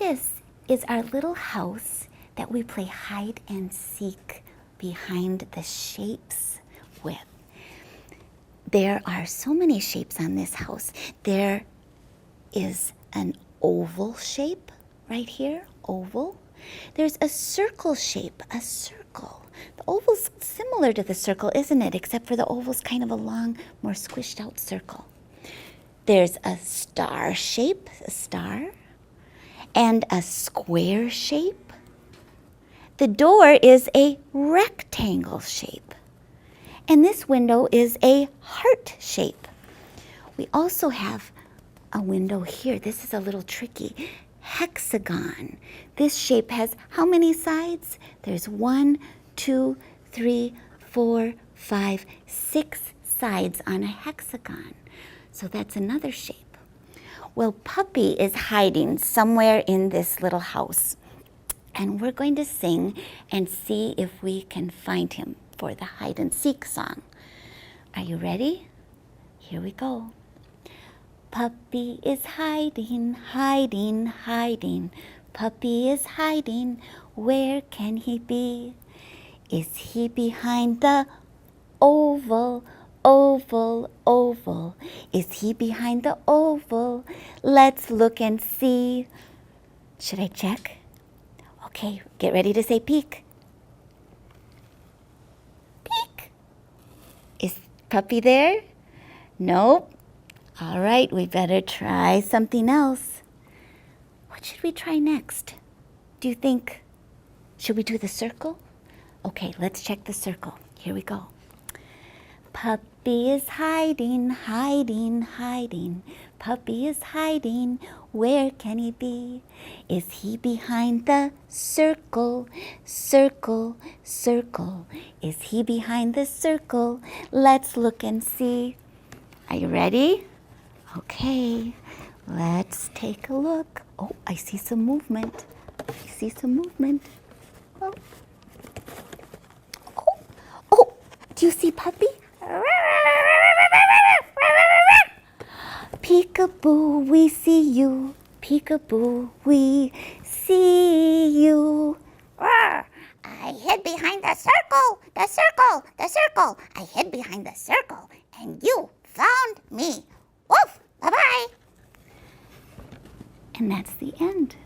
This is our little house that we play hide and seek behind the shapes with. There are so many shapes on this house. There is an oval shape right here, oval. There's a circle shape, a circle. The oval's similar to the circle, isn't it? Except for the oval's kind of a long, more squished out circle. There's a star shape, a star, and a square shape. The door is a rectangle shape. And this window is a heart shape. We also have a window here. This is a little tricky. Hexagon. This shape has how many sides? There's 1, 2, 3, 4, 5, 6 sides on a hexagon. So that's another shape. Well, Puppy is hiding somewhere in this little house. And we're going to sing and see if we can find him for the hide and seek song. Are you ready? Here we go. Puppy is hiding, hiding, hiding. Puppy is hiding. Where can he be? Is he behind the oval, oval, oval? Is he behind the oval? Let's look and see. Should I check? Okay, get ready to say peek. Peek. Is Puppy there? Nope. All right, we better try something else. What should we try next? Do you think, should we do the circle? Okay, let's check the circle. Here we go. Puppy is hiding, hiding, hiding. Puppy is hiding. Where can he be? Is he behind the circle, circle, circle? Is he behind the circle? Let's look and see. Are you ready? Okay, let's take a look. Oh, I see some movement. I see some movement. Oh, oh, oh, do you see Puppy? Peekaboo, we see you. Peekaboo, we see you. I hid behind the circle, the circle, the circle. I hid behind the circle, and you found me. Woof, bye-bye. And that's the end.